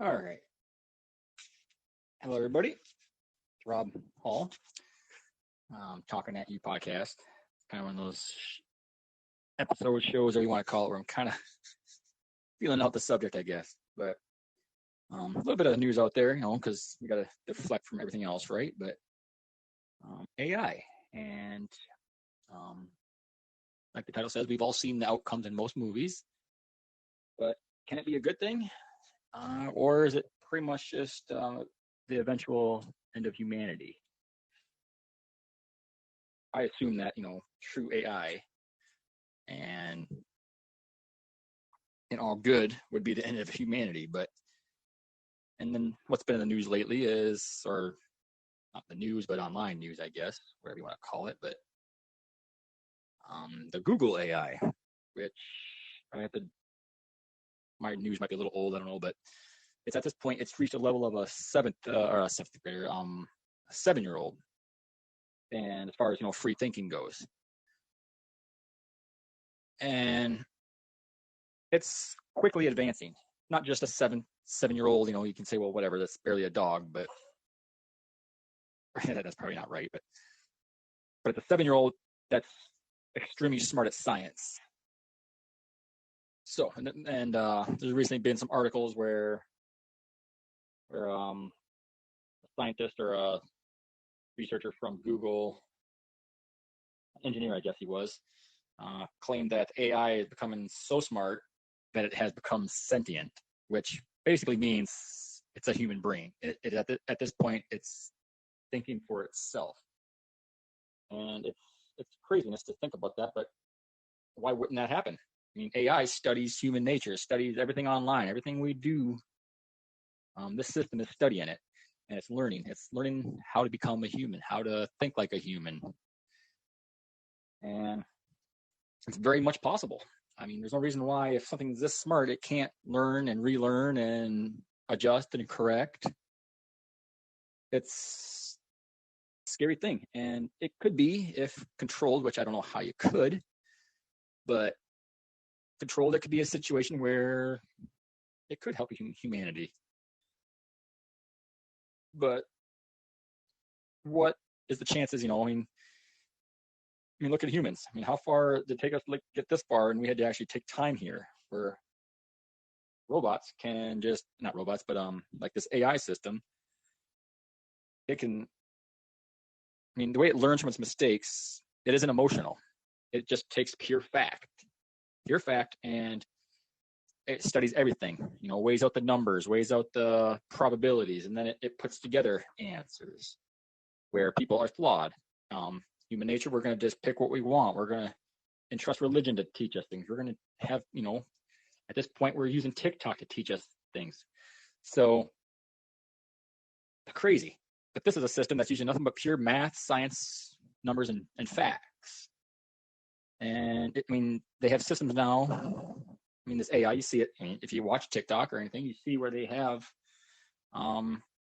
All right. Hello, everybody. It's Rob Hall, Talking at You podcast. Kind of one of those episode shows, or you want to call it, where I'm kind of feeling out the subject, I guess. But a little bit of news out there, because we got to deflect from everything else, right? But AI. And like the title says, we've all seen the outcomes in most movies. But can it be a good thing? Or is it pretty much just the eventual end of humanity? I assume that, true AI and all good would be the end of humanity. And then what's been in the news lately is, or not the news, but online news, I guess, whatever you want to call it, but the Google AI, which my news might be a little old, I don't know, but it's at this point, it's reached a level of a seventh grader, a 7-year-old. And as far as, free thinking goes. And it's quickly advancing. Not just a 7-year-old, you can say, well, whatever, that's barely a dog, but that's probably not right. But it's a 7-year-old that's extremely smart at science. So, and there's recently been some articles where a scientist or a researcher from Google, engineer, I guess he was, claimed that AI is becoming so smart that it has become sentient, which basically means it's a human brain. At this point, it's thinking for itself. And it's craziness to think about that, but why wouldn't that happen? I mean, AI studies human nature, studies everything online, everything we do. This system is studying it, and it's learning. It's learning how to become a human, how to think like a human. And it's very much possible. I mean, there's no reason why, if something's this smart, it can't learn and relearn and adjust and correct. It's a scary thing. And it could be, if controlled, which I don't know how you could, but controlled, it could be a situation where it could help humanity. But what is the chances, I mean, look at humans. I mean, how far did it take us to get this far? And we had to actually take time here, where robots can just, not robots, but like this AI system, it can, I mean, the way it learns from its mistakes, it isn't emotional. It just takes pure fact, and it studies everything, weighs out the numbers, weighs out the probabilities, and then it puts together answers where people are flawed. Human nature, we're going to just pick what we want. We're going to entrust religion to teach us things. We're going to have, at this point, we're using TikTok to teach us things. So, crazy. But this is a system that's using nothing but pure math, science, numbers, and facts. And they have systems now. This AI, you see it. If you watch TikTok or anything, you see where they have,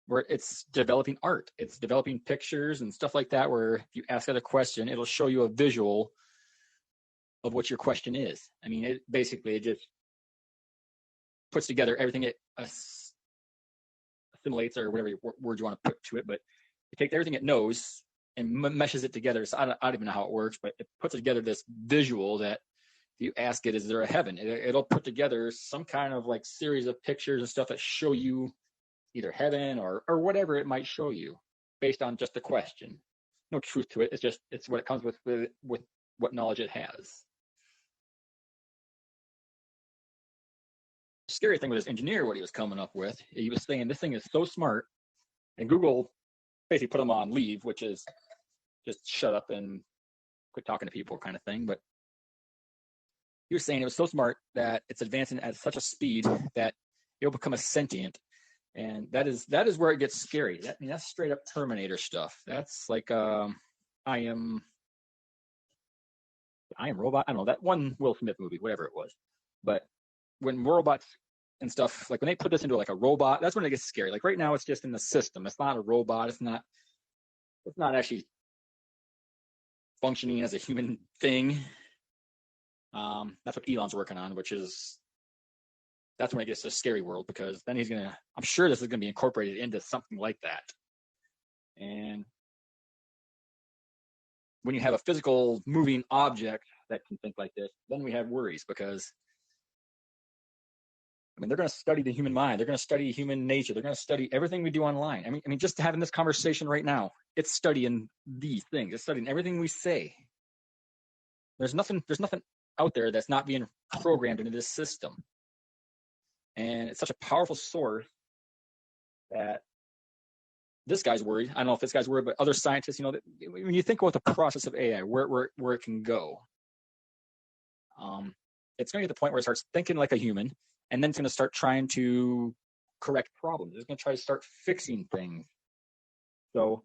where it's developing art. It's developing pictures and stuff like that, where if you ask it a question, it'll show you a visual of what your question is. It just puts together everything it assimilates, or whatever word you want to put to it, but it takes everything it knows and meshes it together. So I don't even know how it works, but it puts together this visual that if you ask it, is there a heaven? It'll put together some kind of like series of pictures and stuff that show you either heaven or whatever it might show you based on just a question. No truth to it. It's what it comes with what knowledge it has. The scary thing with this engineer, what he was coming up with, he was saying this thing is so smart, and Google basically put him on leave, which is just shut up and quit talking to people kind of thing. But he was saying it was so smart that it's advancing at such a speed that it'll become a sentient. And that is where it gets scary. That's straight up Terminator stuff. That's like I Am Robot. I don't know, that one Will Smith movie, whatever it was. But when robots and stuff, like when they put this into like a robot, that's when it gets scary. Like right now, it's just in the system. It's not a robot. It's not actually functioning as a human thing. That's what Elon's working on, which is that's when it gets to a scary world, because then I'm sure this is going to be incorporated into something like that. And when you have a physical moving object that can think like this, then we have worries, because they're going to study the human mind. They're going to study human nature. They're going to study everything we do online. I mean, just having this conversation right now, it's studying these things. It's studying everything we say. There's nothing out there that's not being programmed into this system. And it's such a powerful source that this guy's worried. I don't know if this guy's worried, but other scientists, when you think about the process of AI, where it can go, it's going to get to the point where it starts thinking like a human, and then it's going to start trying to correct problems. It's going to try to start fixing things. So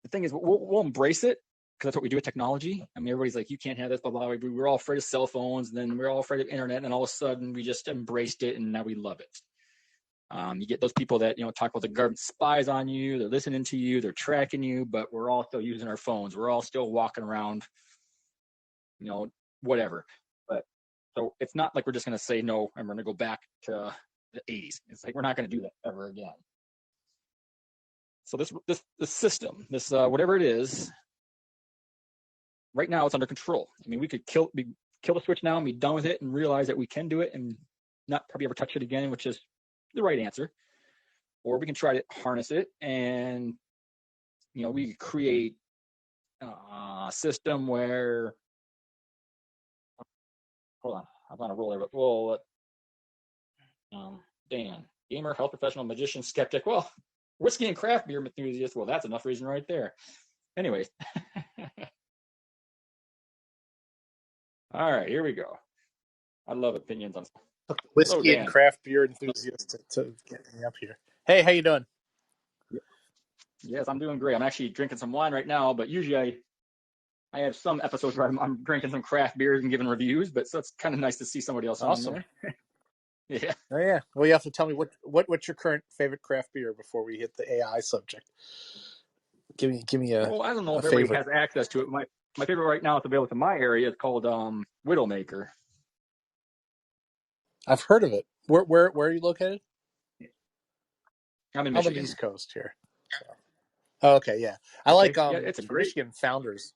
the thing is, we'll embrace it, because that's what we do with technology. I mean, everybody's like, you can't have this, blah, blah, blah. We're all afraid of cell phones, and then we're all afraid of internet, and then all of a sudden we just embraced it, and now we love it. You get those people that, talk about the government spies on you, they're listening to you, they're tracking you, but we're all still using our phones. We're all still walking around, whatever. But so it's not like we're just going to say no and we're going to go back to the 80s. It's like, we're not going to do that ever again. So this system, this whatever it is, right now it's under control. I mean, we could kill the switch now and be done with it and realize that we can do it and not probably ever touch it again, which is the right answer. Or we can try to harness it, and we create a system where, hold on, I'm on a roll there, but Dan, gamer, health professional, magician, skeptic, well, whiskey and craft beer enthusiast, well, that's enough reason right there. Anyways. All right, here we go. I love opinions on whiskey and craft beer enthusiast to get me up here. Hey, how you doing? Yes, I'm doing great. I'm actually drinking some wine right now, but usually I have some episodes where I'm drinking some craft beers and giving reviews, but so it's kind of nice to see somebody else awesome. on there. Yeah. Oh yeah. Well, you have to tell me what's your current favorite craft beer before we hit the AI subject. Give me a. Well, I don't know if favorite. everybody has access to it. My favorite right now, it's available in my area. It's called Widowmaker. I've heard of it. Where are you located? I'm in Michigan. I'm on the East Coast here. Oh, okay, yeah. I like yeah, it's a great Michigan Founders.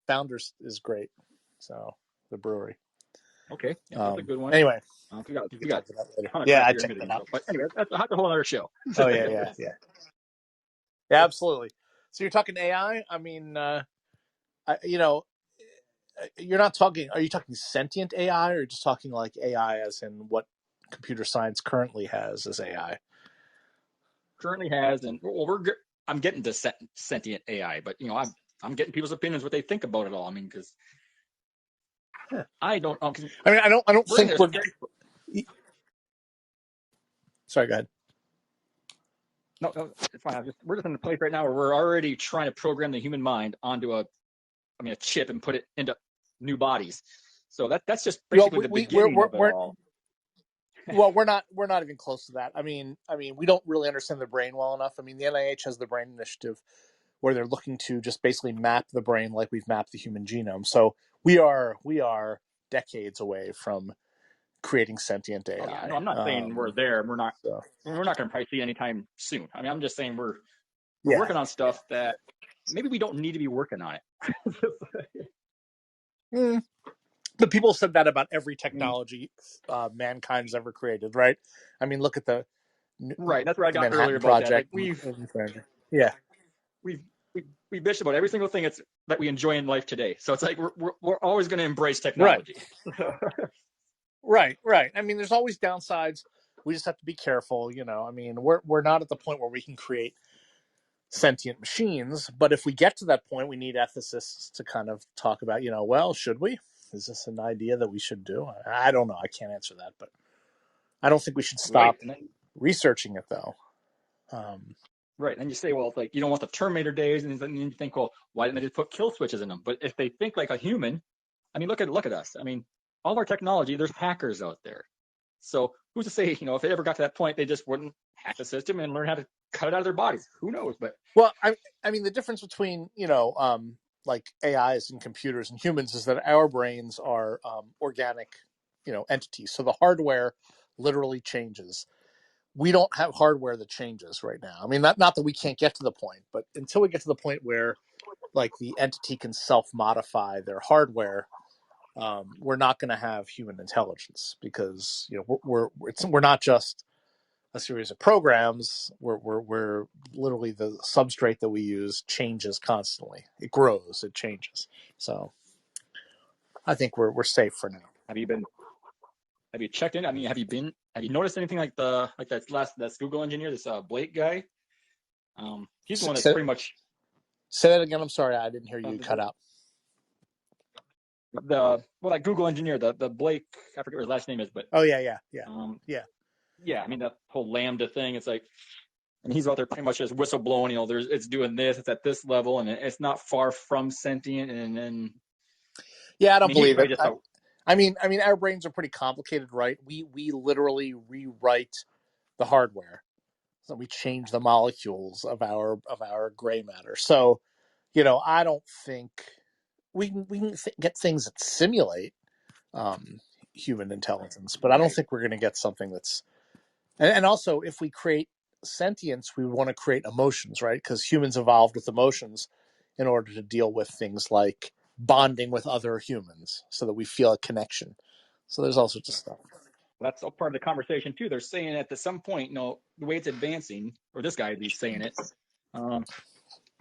Founders is great. So the brewery. Okay, yeah, that's a good one. Anyway, we got that later. Yeah, I checked that out. But anyway, that's a whole other show. Oh yeah, absolutely. So you're talking AI? I mean, you're not talking. Are you talking sentient AI, or just talking like AI as in what computer science currently has as AI? Currently has, and I'm getting to sentient AI, but I'm getting people's opinions, what they think about it all. I mean, because I don't. I mean, I don't think we're. Sorry, go ahead. No, it's fine. We're just in a place right now where we're already trying to program the human mind onto a chip and put it into new bodies. So that's just basically the beginning of it all. Well, we're not even close to that. I mean, we don't really understand the brain well enough. I mean, the NIH has the Brain Initiative, where they're looking to just basically map the brain like we've mapped the human genome. So we are decades away from creating sentient AI. Oh, yeah. No, I'm not saying we're there. We're not. So. We're not going to probably see anytime soon. I mean, I'm just saying we're working on stuff that maybe we don't need to be working on it. But people said that about every technology mankind's ever created, right? I mean, look at the right. That's where I got Manhattan earlier Project. About that. Like we bitched about every single thing that we enjoy in life today. So it's like we're always going to embrace technology. Right. Right. I mean, there's always downsides. We just have to be careful. I mean, we're not at the point where we can create sentient machines, but if we get to that point, we need ethicists to kind of talk about, well, should we? Is this an idea that we should do? I don't know. I can't answer that, but I don't think we should stop researching it, though. Right. And you say, well, it's like you don't want the Terminator days, and then you think, well, why didn't they just put kill switches in them? But if they think like a human, I mean, look at us. I mean, all of our technology, there's hackers out there. So who's to say, if it ever got to that point, they just wouldn't hack the system and learn how to cut it out of their bodies? Who knows? But well, I mean, the difference between like AIs and computers and humans is that our brains are organic entities. So the hardware literally changes. We don't have hardware that changes right now. I mean, not that we can't get to the point, but until we get to the point where like the entity can self-modify their hardware, we're not going to have human intelligence because we're not just a series of programs. We're literally the substrate that we use changes constantly. It grows, it changes. So I think we're safe for now. Have you checked in? I mean, have you noticed anything like that's Google engineer, this Blake guy? He's the one that's Say, pretty much say that again. I'm sorry, I didn't hear you the, cut out. that Google engineer, the Blake, I forget what his last name is, but Oh yeah. um, Yeah. yeah, I mean that whole Lambda thing. It's like, and he's out there pretty much just whistleblowing. It's doing this, it's at this level, and it's not far from sentient. And then, Yeah, I I don't mean, he's believe probably it. just a I mean, our brains are pretty complicated, right? We literally rewrite the hardware. So we change the molecules of our gray matter. So, I don't think we can get things that simulate um, human intelligence, but I don't right. think we're going to get something that's. And also, if we create sentience, we want to create emotions, right? Because humans evolved with emotions in order to deal with things like bonding with other humans, so that we feel a connection. So there's all sorts of stuff. That's all part of the conversation too. They're saying that at some point, the way it's advancing, or this guy at least saying it, um,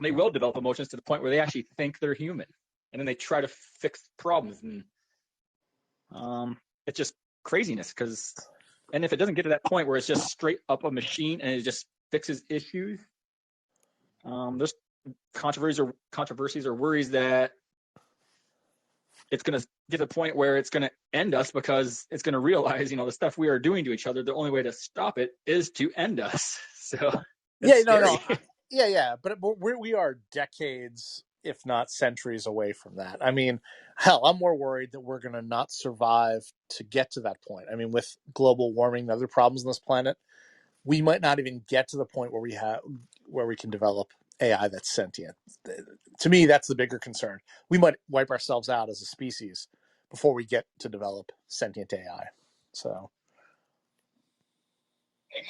they will develop emotions to the point where they actually think they're human, and then they try to fix problems, and it's just craziness. And if it doesn't get to that point where it's just straight up a machine and it just fixes issues, there's controversies or worries that it's going to get to the point where it's going to end us because it's going to realize, the stuff we are doing to each other, the only way to stop it is to end us. So it's Yeah, no, scary. yeah, but we are decades, if not centuries, away from that. I mean, hell, I'm more worried that we're going to not survive to get to that point. I mean, with global warming and other problems on this planet, we might not even get to the point where we can develop AI that's sentient. To me, that's the bigger concern. We might wipe ourselves out as a species before we get to develop sentient AI. So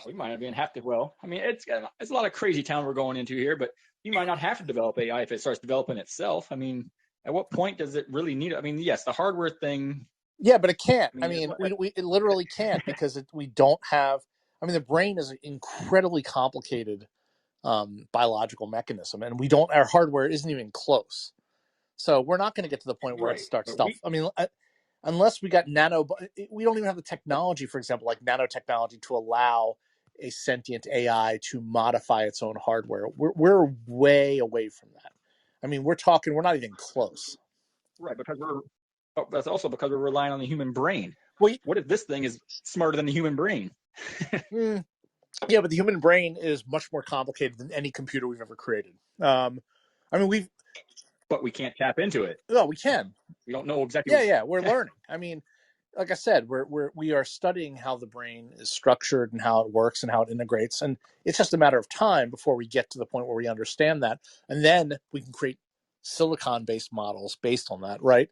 We might not even have to. Well, I mean, it's a lot of crazy town we're going into here, but you might not have to develop AI if it starts developing itself. I mean, at what point does it really need it? I mean, yes, the hardware thing. yeah, but it can't. I I mean, mean, we it literally can't because we don't have. I mean, the brain is an incredibly complicated biological mechanism, and we don't. Our hardware isn't even close. So we're not going to get to the point where it right, starts but stuff. we I mean, unless we got we don't even have the technology, for example, like nanotechnology, to allow a sentient AI to modify its own hardware. We're way away from that. I mean, we're not even close. right because that's also because we're relying on the human brain. Well, What if this thing is smarter than the human brain? mm, yeah, but the human brain is much more complicated than any computer we've ever created. I mean, But we can't tap into it. well, we can. We don't know exactly. Yeah, we're learning. I mean, like I said, we are studying how the brain is structured and how it works and how it integrates, and it's just a matter of time before we get to the point where we understand that, and then we can create silicon-based models based on that. Right?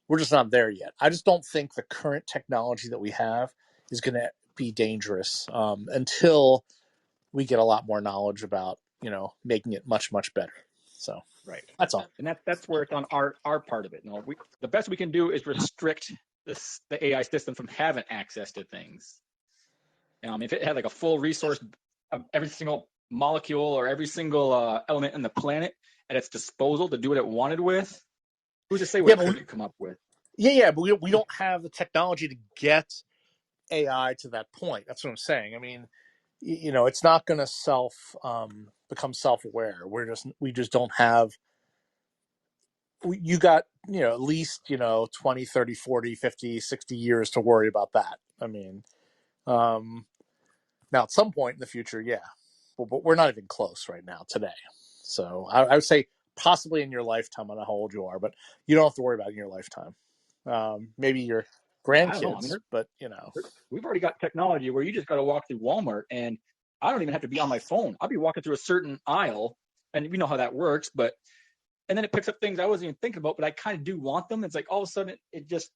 We're just not there yet. I just don't think the current technology that we have is going to be dangerous until we get a lot more knowledge about making it much better. So Right. that's all. And that's where it's on our part of it. The best we can do is restrict the AI system from having access to things. If it had like a full resource of every single molecule or every single element in the planet at its disposal to do what it wanted with, who's to say what Yeah, it couldn't come up with? but we don't have the technology to get AI to that point. That's what I'm saying. I mean, it's not going to become self aware. We just don't have. You got at least 20, 30, 40, 50, 60 years to worry about that. I mean, um, now at some point in the future, yeah, but we're not even close right now today. So I would say possibly in your lifetime. I don't know how old you are, but you don't have to worry about it in your lifetime. Maybe your Yeah, I don't know. I mean, grandkids, but we've already got technology where you just got to walk through Walmart and I don't even have to be on my phone. I'll be walking through a certain aisle and we know how that works, but and then it picks up things I wasn't even thinking about, but I kind of do want them. It's like all of a sudden it just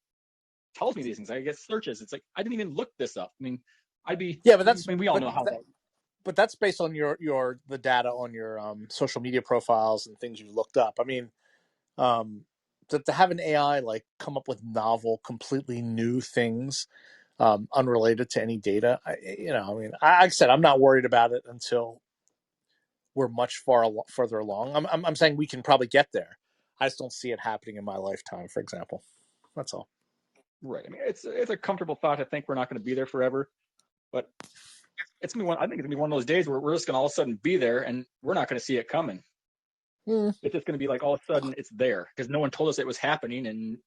tells me these things. I get searches. It's like I didn't even look this up. I mean, I'd be. Yeah, but I mean, we all know how that. but that's based on your the data on your social media profiles and things you've looked up. I mean, to have an AI like come up with novel, completely new things unrelated to any data, I mean, like I said, I'm not worried about it until we're much further along. I'm saying we can probably get there. I just don't see it happening in my lifetime, for example. That's all. Right. I mean, it's a comfortable thought to think we're not going to be there forever, but it's gonna be one. I think it's gonna be one of those days where we're just gonna all of a sudden be there, and we're not going to see it coming. Hmm. It's just going to be like all of a sudden it's there because no one told us it was happening, and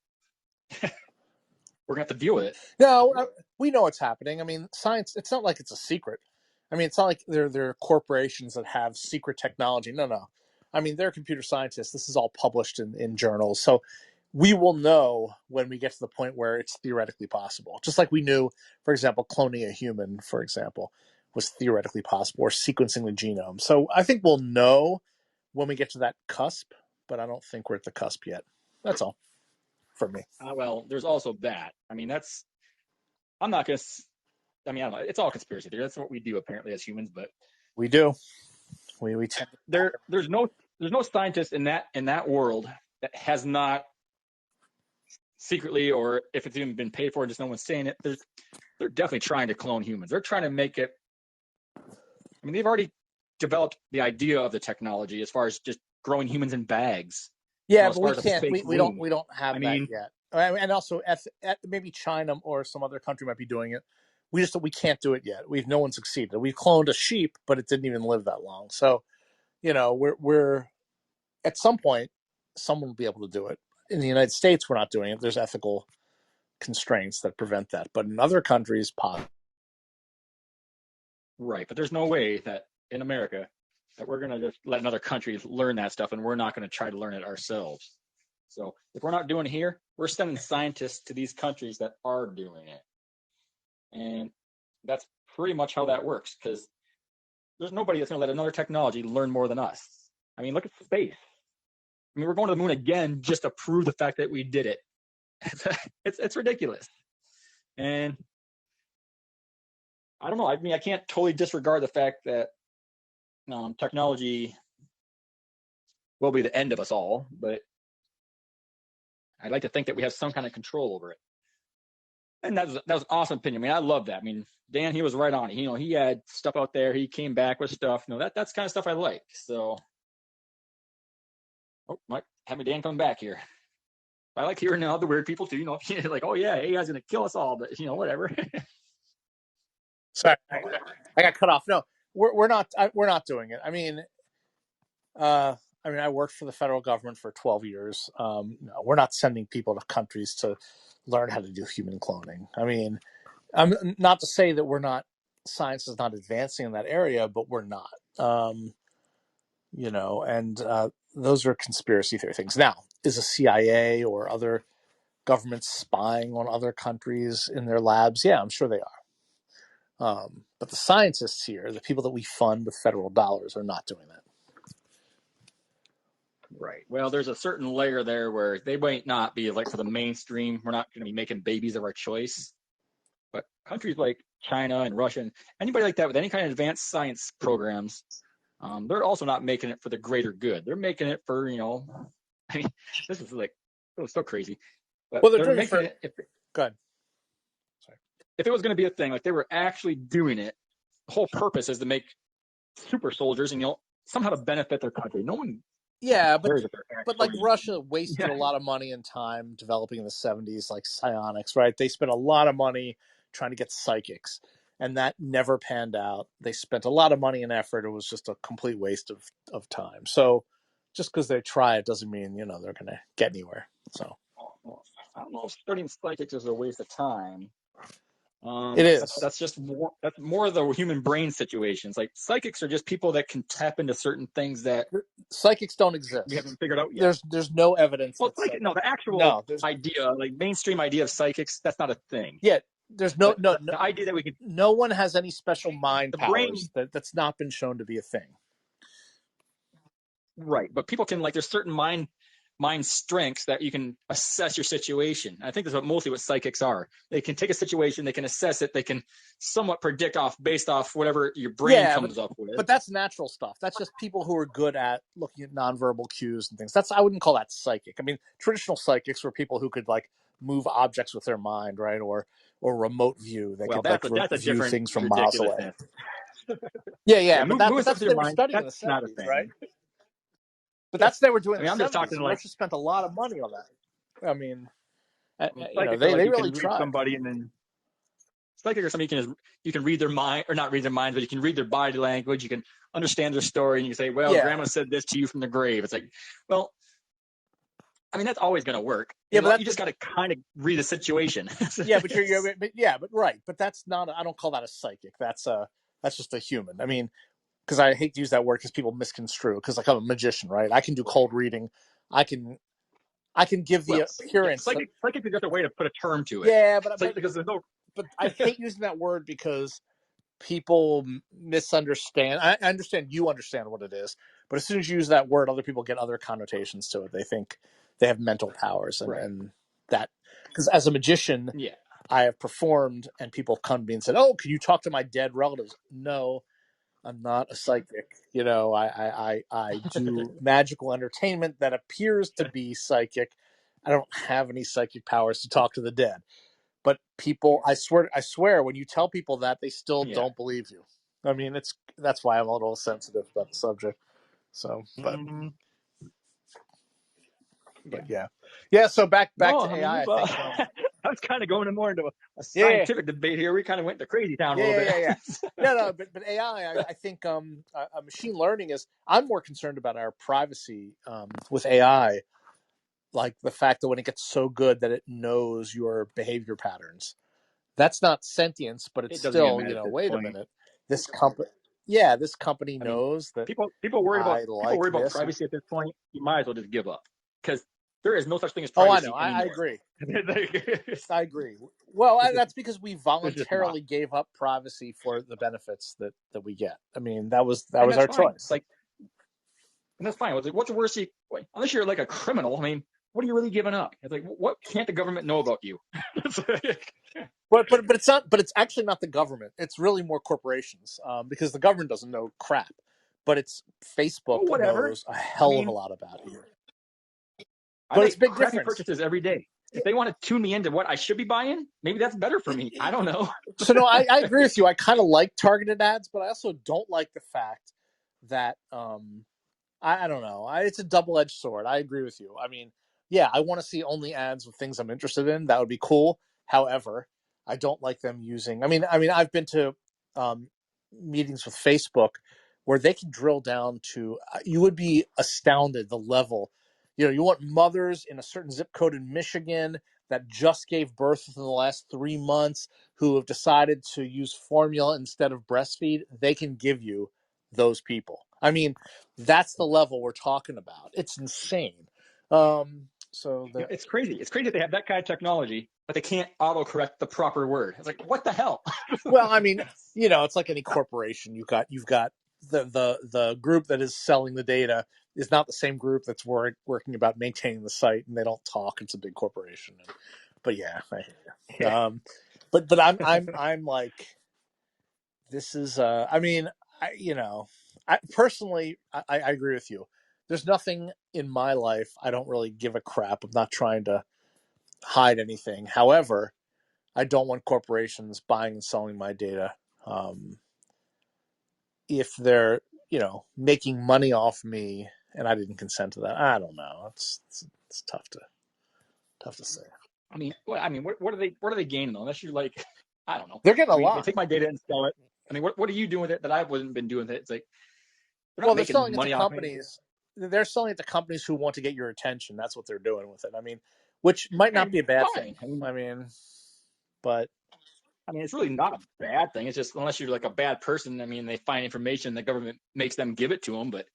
we're gonna have to deal with it. No, we know what's happening. I mean, science. It's not like it's a secret. I mean, it's not like there are corporations that have secret technology. No, no. I mean, they're computer scientists. This is all published in journals. So we will know when we get to the point where it's theoretically possible. Just like we knew, for example, cloning a human, for example, was theoretically possible, or sequencing the genome. So I think we'll know when we get to that cusp, but I don't think we're at the cusp yet. That's all for me. Well, there's also that. I mean, that's. I'm not gonna. I mean, I don't know. It's all conspiracy theory. That's what we do apparently as humans. But We do. We tend there's no scientist in that world that has not secretly, or if it's even been paid for, just no one's saying it. They're definitely trying to clone humans. They're trying to make it. I mean, they've already developed the idea of the technology as far as just growing humans in bags. Yeah, As but far we as a can't. fake womb. We don't I have that mean, yet. And also, maybe China or some other country might be doing it. We can't do it yet. No one succeeded. We've cloned a sheep, but it didn't even live that long. So we're at some point someone will be able to do it. In the United States, we're not doing it. There's ethical constraints that prevent that. But in other countries, right. But there's no way that in America that we're going to just let another country learn that stuff and we're not going to try to learn it ourselves. So if we're not doing it here, we're sending scientists to these countries that are doing it. And that's pretty much how that works because there's nobody that's going to let another technology learn more than us. I mean, look at space. I mean, we're going to the moon again just to prove the fact that we did it. It's ridiculous. And I don't know. I mean, I can't totally disregard the fact that technology will be the end of us all, but I'd like to think that we have some kind of control over it. And that was an awesome opinion. I mean, I love that. I mean, Dan, he was right on it. He had stuff out there. He came back with stuff. That's kind of stuff I like. So, might have me Dan coming back here. I like hearing other weird people too. Like, oh yeah, AI's gonna kill us all, but whatever. sorry, I got cut off. No, we're not. We're not doing it. I worked for the federal government for 12 years. No, we're not sending people to countries to learn how to do human cloning. I mean, I'm not to say that science is not advancing in that area, but we're not. And those are conspiracy theory things. Now, is the CIA or other governments spying on other countries in their labs? Yeah, I'm sure they are. But the scientists here, the people that we fund with federal dollars, are not doing that. Right. Well, there's a certain layer there where they might not be like for the mainstream. We're not going to be making babies of our choice. But countries like China and Russia and anybody like that with any kind of advanced science programs, they're also not making it for the greater good. They're making it for, I mean, this is like, it was so crazy. But Well, they're they're doing it making for. it, Go ahead. Sorry. if it was going to be a thing, like they were actually doing it, the whole purpose is to make super soldiers and, somehow to benefit their country. No one Yeah, cares if they're but like actually, Russia wasted yeah, a lot of money and time developing in the 70s, like psionics, right? They spent a lot of money trying to get psychics, and that never panned out. They spent a lot of money and effort. It was just a complete waste of time. So just because they try it doesn't mean, they're going to get anywhere. So I don't know if studying psychics is a waste of time. it That's is. that's just more of the human brain situations. Like psychics are just people that can tap into certain things that Psychics don't we exist. haven't figured out yet. There's no evidence Well, that says no, the actual no. There's idea, like mainstream idea of psychics, that's not a thing. yeah. There's But the idea that we could, no one has any special mind the powers brain, that's not been shown to be a thing. right? But people can like there's certain mind. mind strengths that you can assess your situation. I think that's mostly what psychics are. They can take a situation, they can assess it, they can somewhat predict based off whatever your brain comes up with. But that's natural stuff. That's just people who are good at looking at nonverbal cues and things. I wouldn't call that psychic. I mean, traditional psychics were people who could like move objects with their mind, right? Or remote view. They could like that's a view different things from miles away. ridiculous's. Yeah, Moving but stuff that's to what your they were mind, studying in the that's not a 70s, right? thing. But that's what they were doing I in mean, the I'm just 70s. talking And like Russia spent a lot of money on that. I mean, psychic are they like you really can read tried. somebody and then psychic or somebody you can read their mind, or not read their minds, but you can read their body language, you can understand their story, and you can say, well, grandma said this to you from the grave. It's like, well, I mean, that's always going to work. Yeah, but you just got to kind of read the situation. Yeah, but that's not. I don't call that a psychic. That's just a human. I mean, because I hate to use that word because people misconstrue. Because like I'm a magician, right? I can do cold reading. I can give the appearance. Psychic is just a way to put a term to it. Yeah, because there's no. But I hate using that word because people misunderstand. I understand you understand what it is, but as soon as you use that word, other people get other connotations to it. They think they have mental powers, and that because as a magician, I have performed, and people have come to me and said, "Oh, can you talk to my dead relatives?" No, I'm not a psychic. I do magical entertainment that appears to be psychic. I don't have any psychic powers to talk to the dead. But people, I swear, when you tell people that, they still don't believe you. I mean, that's why I'm a little sensitive about the subject. So, but yeah. So back to AI. I think I was kind of going more into a scientific debate here. We kind of went to crazy town a little bit. No, but AI. I think machine learning is. I'm more concerned about our privacy with AI, like the fact that when it gets so good that it knows your behavior patterns. That's not sentience, but it's still, wait a minute. This company knows that people worried about privacy at this point. You might as well just give up, because there is no such thing as privacy anymore. I agree. I agree. Well, that's because we voluntarily gave up privacy for the benefits that we get. I mean, that was our choice. Like, and that's fine. What's the worst? Unless you're like a criminal, I mean, what are you really giving up? It's like, what can't the government know about you? But it's not. But it's actually not the government. It's really more corporations, because the government doesn't know crap. But it's Facebook knows a hell of a lot about you. But it's big crappy purchases every day. If they want to tune me into what I should be buying, maybe that's better for me. I don't know. So no, I agree with you. I kind of like targeted ads, but I also don't like the fact that I don't know. It's a double-edged sword. I agree with you. I mean, yeah, I want to see only ads with things I'm interested in. That would be cool. However, I don't like them using. I mean, I've been to meetings with Facebook where they can drill down to. You would be astounded the level. You want mothers in a certain zip code in Michigan that just gave birth within the last 3 months who have decided to use formula instead of breastfeed. They can give you those people. I mean, that's the level we're talking about. It's insane. It's crazy. It's crazy that they have that kind of technology, but they can't autocorrect the proper word. It's like, what the hell? Well, I mean, it's like any corporation. You've got the group that is selling the data is not the same group that's working about maintaining the site, and they don't talk. It's a big corporation. But yeah, I hear you. But I'm like, this is. I mean, I personally, I agree with you. There's nothing in my life I don't really give a crap. I'm not trying to hide anything. However, I don't want corporations buying and selling my data. If they're, making money off me and I didn't consent to that, I don't know. It's tough to say. I mean, what are they gaining though? Unless you're like, I don't know. They're getting a lot. They take my data and sell it. I mean, what are you doing with it that I haven't been doing with it? It's like, they're selling it to companies. They're selling it to companies who want to get your attention. That's what they're doing with it. I mean, which might not be a bad thing. I mean, it's really not a bad thing. It's just, unless you're like a bad person, I mean, they find information, the government makes them give it to them. But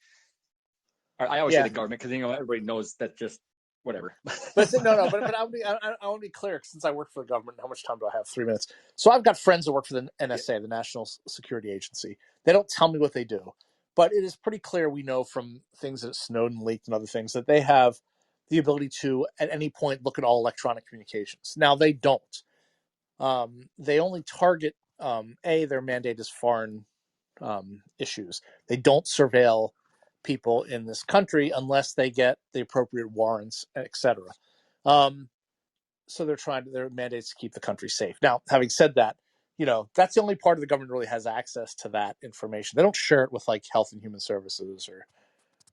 I always say the government because everybody knows that just whatever. But I want to be clear, since I work for the government. How much time do I have? 3 minutes. So I've got friends that work for the NSA, the National Security Agency. They don't tell me what they do, but it is pretty clear we know from things that Snowden leaked and other things that they have the ability to, at any point, look at all electronic communications. Now, they don't. They only target, their mandate is foreign issues. They don't surveil people in this country unless they get the appropriate warrants, etc. So their mandates to keep the country safe. Now, having said that, that's the only part of the government that really has access to that information. They don't share it with like Health and Human Services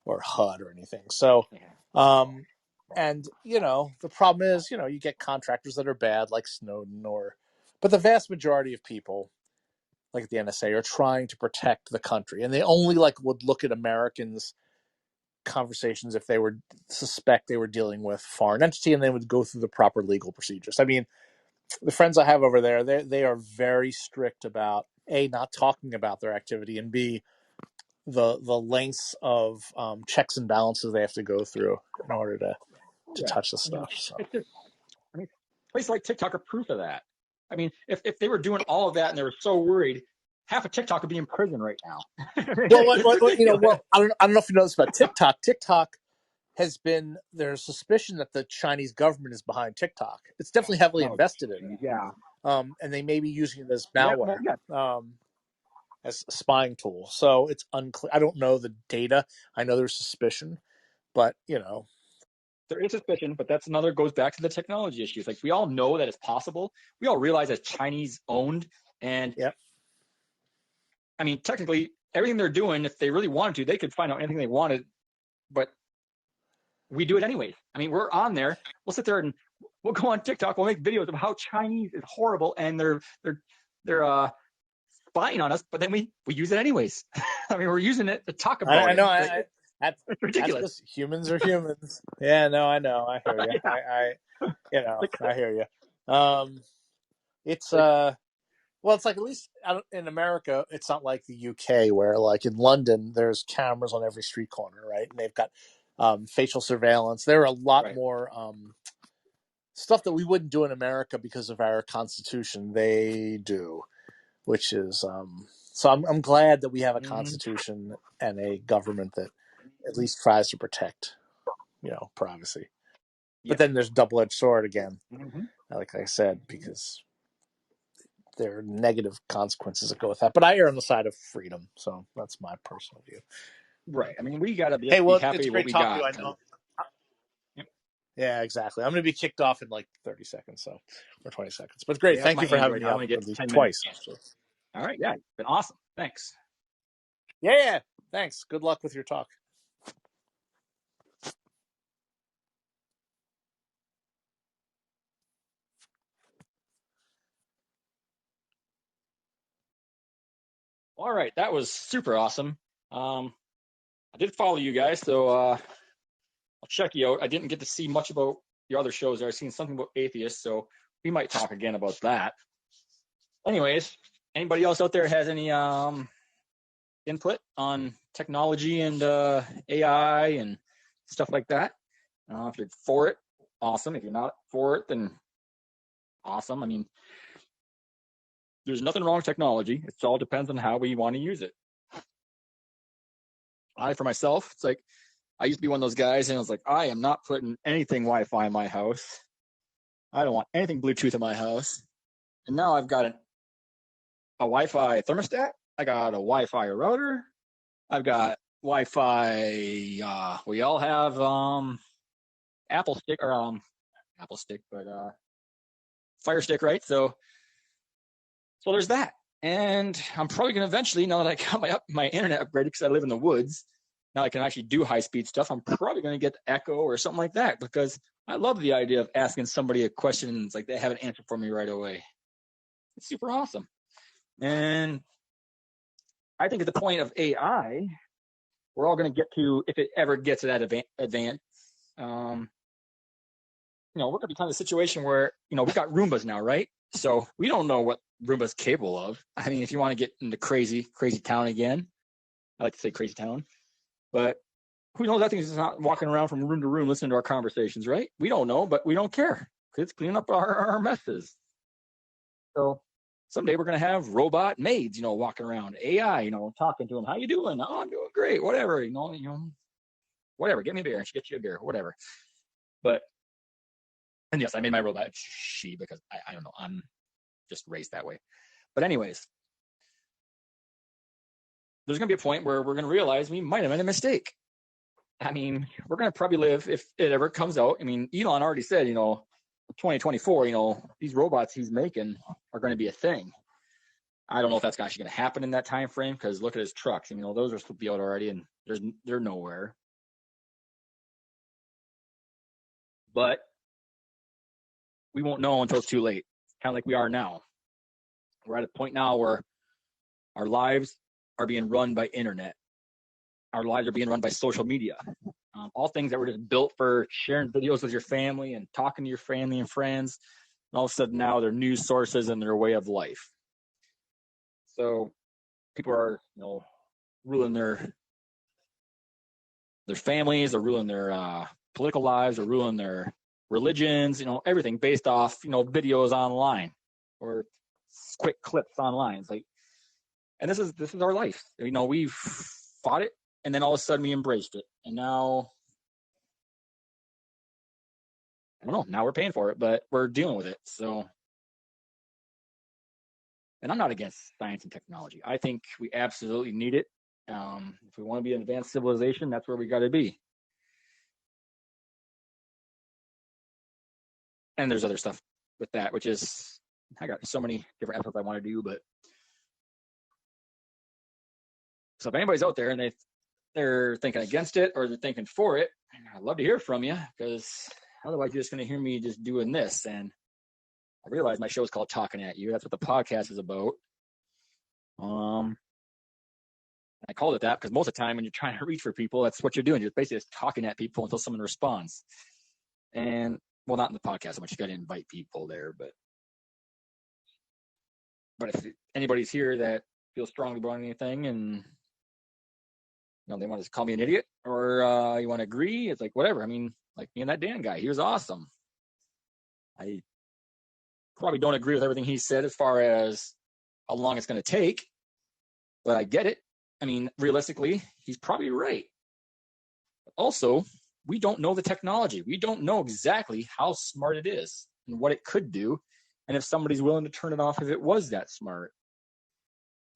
or HUD or anything. So, and the problem is, you get contractors that are bad, like Snowden, but the vast majority of people, like the NSA, are trying to protect the country, and they only would look at Americans' conversations if they were suspect they were dealing with foreign entity, and they would go through the proper legal procedures. I mean, the friends I have over there, they are very strict about A, not talking about their activity, and B, the lengths of checks and balances they have to go through in order to touch the stuff. So. It's just, places like TikTok are proof of that. I mean, if they were doing all of that and they were so worried, half of TikTok would be in prison right now. Well, I don't know if you know this about TikTok. TikTok has been, there's suspicion that the Chinese government is behind TikTok. It's definitely heavily invested in it. Yeah. And they may be using it as malware, as a spying tool. So it's unclear. I don't know the data. I know there's suspicion, but there is suspicion, but that's goes back to the technology issues. Like, we all know that it's possible. We all realize it's Chinese owned. And I mean, technically, everything they're doing, if they really wanted to, they could find out anything they wanted, but we do it anyways. I mean, we're on there. We'll sit there and we'll go on TikTok. We'll make videos of how Chinese is horrible and they're spying on us, but then we use it anyways. I mean, we're using it to talk about I know. it. It's ridiculous. That's humans are humans. Yeah, no, I know. I hear you. I hear you. It's well, it's like, at least in America, it's not like the UK where, like in London, there's cameras on every street corner, right? And they've got facial surveillance. There are a lot more stuff that we wouldn't do in America because of our Constitution. They do, which is so I'm glad that we have a Constitution and a government that at least tries to protect, privacy. But then there's double-edged sword again, like I said, because there are negative consequences that go with that. But I err on the side of freedom, so that's my personal view. Right. I mean, we gotta be Hey, well, happy it's with great what we talking got. to you. I know. Yeah, exactly. I'm going to be kicked off in like 30 seconds, or 20 seconds. But great. Thank you for having me up twice. Actually. All right. Yeah, it's been awesome. Thanks. Yeah. Thanks. Good luck with your talk. All right. That was super awesome. I did follow you guys, so I'll check you out. I didn't get to see much about your other shows. I've seen something about atheists, so we might talk again about that. Anyways, anybody else out there has any input on technology and AI and stuff like that? If you're for it, awesome. If you're not for it, then awesome. I mean, there's nothing wrong with technology. It all depends on how we want to use it. For myself, it's like, I used to be one of those guys, and I was like, I am not putting anything Wi-Fi in my house. I don't want anything Bluetooth in my house. And now I've got a Wi-Fi thermostat. I got a Wi-Fi router. I've got Wi-Fi. We all have Apple Stick, but Fire Stick, right? So there's that. And I'm probably going to eventually, now that I got my internet upgraded because I live in the woods, now I can actually do high-speed stuff, I'm probably going to get Echo or something like that, because I love the idea of asking somebody a question and it's like they have an answer for me right away. It's super awesome. And I think at the point of AI, we're all going to get to, if it ever gets to that advanced, we're going to be kind of a situation where, we've got Roombas now, right? So we don't know what Roomba's capable of. I mean, if you want to get into crazy town again, I like to say crazy town, but who knows? That thing is not walking around from room to room listening to our conversations, right? We don't know, but we don't care because it's cleaning up our messes. So someday we're going to have robot maids, walking around, AI, talking to them. How you doing? Oh, I'm doing great. Whatever, whatever. Get me a beer. She gets you a beer. Whatever. But, and yes, I made my robot she because I don't know, I'm just raised that way. But anyways, there's going to be a point where we're going to realize we might have made a mistake. I mean, we're going to probably live, if it ever comes out. I mean, Elon already said, 2024, these robots he's making are going to be a thing. I don't know if that's actually going to happen in that time frame, because look at his trucks. Those are supposed to be out already, and they're nowhere. But we won't know until it's too late, kind of like we are now. We're at a point now where our lives are being run by internet. Our lives are being run by social media. All things that were just built for sharing videos with your family and talking to your family and friends. And all of a sudden now they're news sources and their way of life. So people are, ruling their families, or ruling their political lives, or ruling their religions, everything based off, videos online or quick clips online. It's like, and this is our life. We've fought it, and then all of a sudden we embraced it. And now, I don't know, now we're paying for it, but we're dealing with it. So, and I'm not against science and technology. I think we absolutely need it. If we want to be an advanced civilization, that's where we got to be. And there's other stuff with that, which is, I got so many different episodes I want to do, but so if anybody's out there and they're thinking against it or they're thinking for it, I'd love to hear from you, because otherwise you're just going to hear me just doing this. And I realize my show is called Talking at You. That's what the podcast is about. I called it that because most of the time when you're trying to reach for people, that's what you're doing. You're basically just talking at people until someone responds. And, well, not in the podcast so much. You got to invite people there. But if anybody's here that feels strongly about anything and they want to call me an idiot, or you want to agree, it's like, whatever. I mean, like me and that Dan guy, he was awesome. I probably don't agree with everything he said as far as how long it's going to take, but I get it. I mean, realistically, he's probably right. But also, we don't know the technology. We don't know exactly how smart it is and what it could do, and if somebody's willing to turn it off if it was that smart.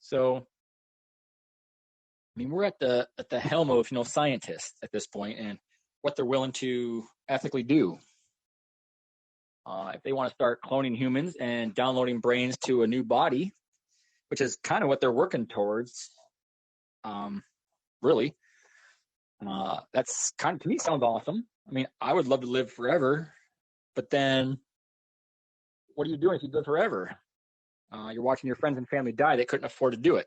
So, I mean, we're at the helm of scientists at this point, and what they're willing to ethically do. If they want to start cloning humans and downloading brains to a new body, which is kind of what they're working towards, really, that's kind of, to me, sounds awesome. I mean, I would love to live forever, but then what are you doing if you live forever? You're watching your friends and family die. They couldn't afford to do it.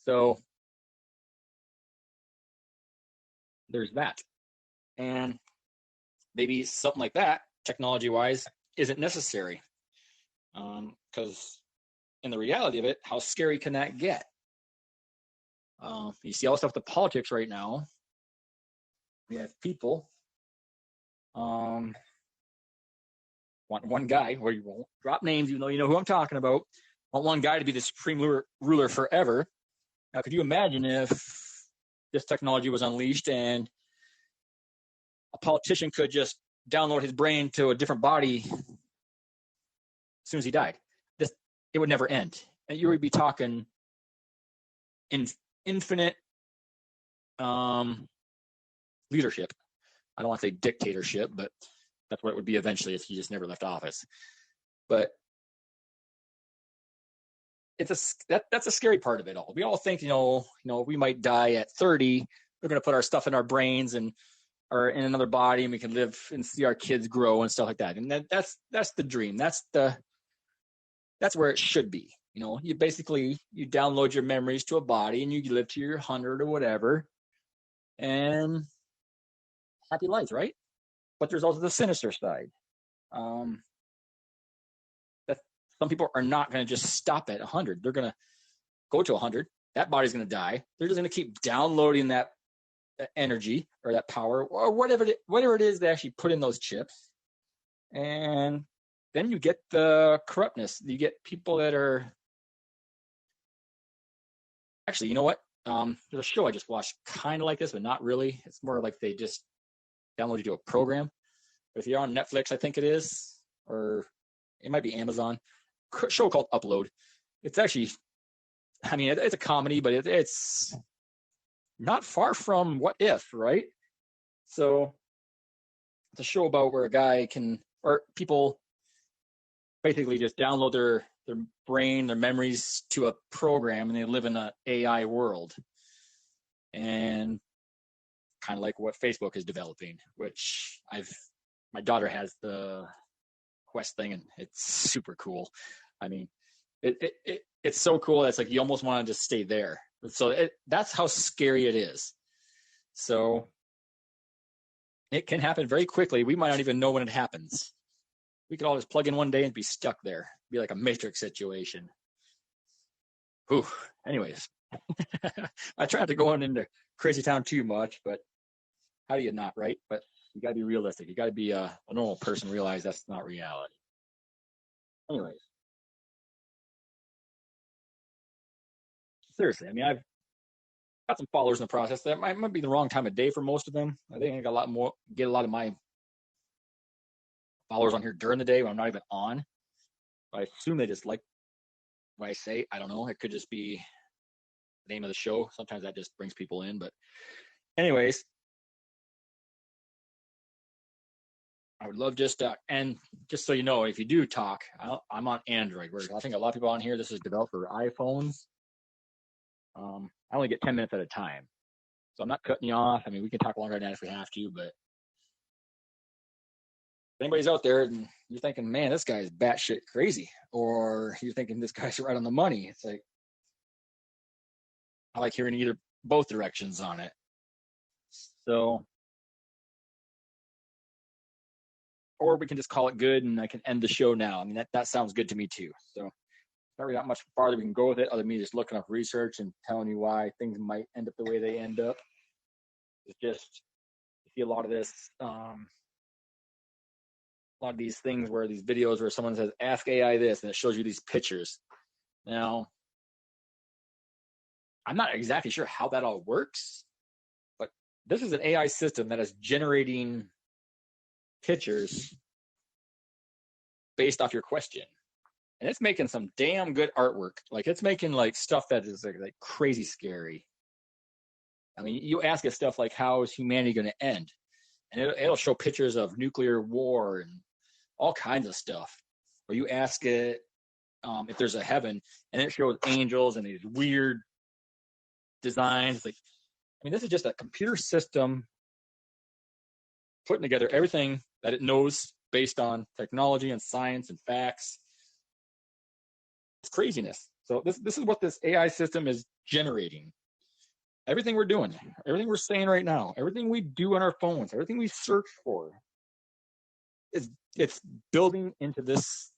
So there's that. And maybe something like that, technology-wise, isn't necessary. Because in the reality of it, how scary can that get? You see all the stuff with the politics right now. We have people want one guy, where you won't drop names, even though you know who I'm talking about, want one guy to be the supreme ruler forever. Now, could you imagine if this technology was unleashed and a politician could just download his brain to a different body as soon as he died? It would never end. And you would be talking infinite leadership. I don't want to say dictatorship, but that's what it would be eventually if he just never left office. But that's a scary part of it all. We all think, we might die at 30. We're going to put our stuff in our brains or in another body, and we can live and see our kids grow and stuff like that. And that's the dream. That's where it should be. You basically, you download your memories to a body and you live to your 100 or whatever, and happy life, right? But there's also the sinister side. That some people are not going to just stop at 100. They're going to go to 100. That body's going to die. They're just going to keep downloading that energy or that power or whatever it is they actually put in those chips. And then you get the corruptness. You get people that are, actually, you know what? There's a show I just watched kind of like this, but not really. It's more like they just download you to a program. If you're on Netflix, I think it is, or it might be Amazon. Show called Upload. It's actually, I mean, it's a comedy, but it's not far from What If, right? So it's a show about where a guy can, or people basically just download their brain, their memories to a program, and they live in an AI world. And kind of like what Facebook is developing, which my daughter has the Quest thing, and it's super cool. I mean, it's so cool. It's like you almost want to just stay there. So that's how scary it is. So it can happen very quickly. We might not even know when it happens. We could all just plug in one day and be stuck there. It'd be like a Matrix situation. Whew. Anyways, I try not to go on into crazy town too much, but how do you not, right? But you got to be realistic. You got to be a normal person, realize that's not reality. Anyways, seriously, I mean, I've got some followers in the process. That might be the wrong time of day for most of them. I think I got get a lot of my followers on here during the day when I'm not even on. I assume they just like what I say. I don't know. It could just be the name of the show. Sometimes that just brings people in. But anyways, I would love just and just so you know, if you do talk, I'm on Android. Where I think a lot of people on here, this is developed for iPhones. I only get 10 minutes at a time, so I'm not cutting you off. I mean, we can talk longer than that if we have to, but if anybody's out there and you're thinking, man, this guy's batshit crazy, or you're thinking this guy's right on the money, it's like I like hearing both directions on it. So, or we can just call it good, and I can end the show now. I mean, that sounds good to me too. So, not really not much farther we can go with it, other than me just looking up research and telling you why things might end up the way they end up. It's just you see a lot of this, a lot of these things where these videos where someone says, "Ask AI this," and it shows you these pictures. Now, I'm not exactly sure how that all works, but this is an AI system that is generating pictures based off your question. And it's making some damn good artwork. Like it's making like stuff that is like crazy scary. I mean, you ask it stuff like, how is humanity going to end? And it'll show pictures of nuclear war and all kinds of stuff. Or you ask it if there's a heaven, and it shows angels and these weird designs. Like, I mean, this is just a computer system putting together everything that it knows based on technology and science and facts. It's craziness. So this is what this AI system is generating. Everything we're doing, everything we're saying right now, everything we do on our phones, everything we search for, it's building into this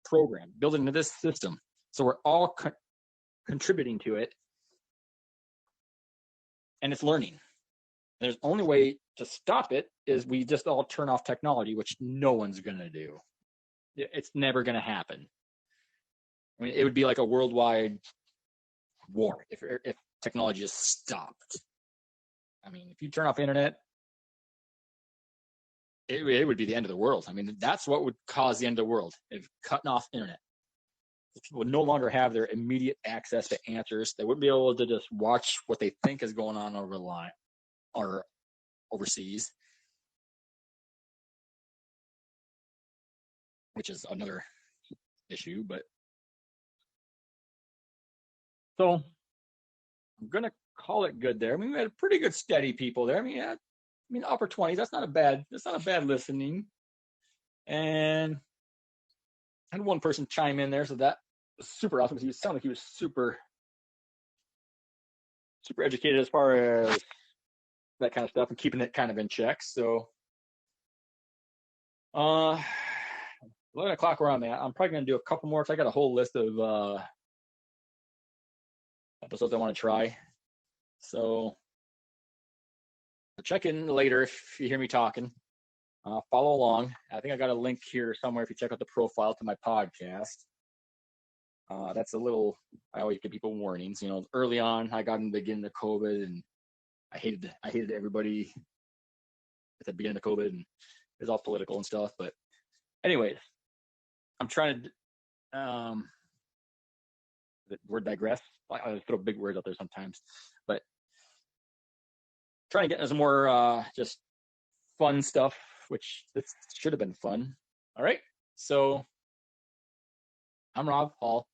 program, building into this system. So we're all contributing to it, and it's learning. And there's only way to stop it is we just all turn off technology, which no one's going to do. It's never going to happen. I mean, it would be like a worldwide war if technology just stopped. I mean, if you turn off internet, it would be the end of the world. I mean, that's what would cause the end of the world, if cutting off internet. People would no longer have their immediate access to answers. They wouldn't be able to just watch what they think is going on over the line or overseas, which is another issue. But so I'm gonna call it good there. I mean, we had pretty good steady people there. I mean, upper 20s. That's not a bad listening. And I had one person chime in there, so that was super awesome because he sounded like he was super educated as far as that kind of stuff and keeping it kind of in check. So 11 o'clock where I'm at, I'm probably gonna do a couple more because I got a whole list of episodes I want to try. So check in later if you hear me talking. Follow along. I think I got a link here somewhere if you check out the profile to my podcast. That's a little, I always give people warnings. You know, early on, I got in the beginning of COVID, and I hated everybody at the beginning of COVID, and it's all political and stuff. But anyways, I'm trying to the word digress. I throw big words out there sometimes, but trying to get into some more just fun stuff, which this should have been fun. All right, so I'm Rob Hall.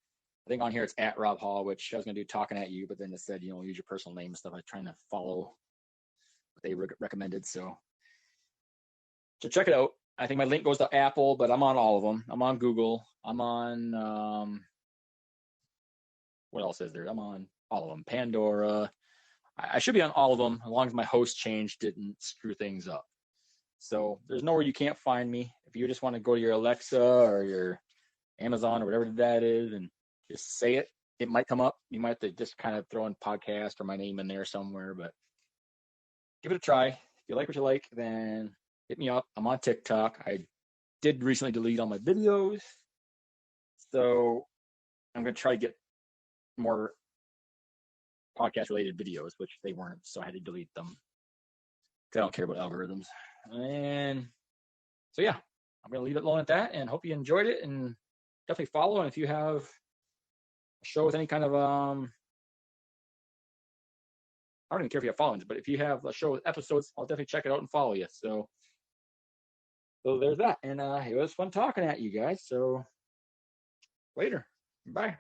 I think on here it's at Rob Hall, which I was going to do talking at you, but then it said, use your personal name and stuff. I was trying to follow what they recommended. So check it out. I think my link goes to Apple, but I'm on all of them. I'm on Google. I'm on, what else is there? I'm on all of them. Pandora. I should be on all of them as long as my host change didn't screw things up. So there's nowhere you can't find me. If you just want to go to your Alexa or your Amazon or whatever that is and just say it, it might come up. You might have to just kind of throw in podcast or my name in there somewhere, but give it a try. If you like what you like, then hit me up. I'm on TikTok. I did recently delete all my videos. So I'm going to try to get more podcast related videos, which they weren't. So I had to delete them. I don't care about algorithms. And so, yeah, I'm going to leave it alone at that and hope you enjoyed it and definitely follow. And if you have a show with any kind of, I don't even care if you have followings, but if you have a show with episodes, I'll definitely check it out and follow you. So there's that. And it was fun talking at you guys. So later. Bye.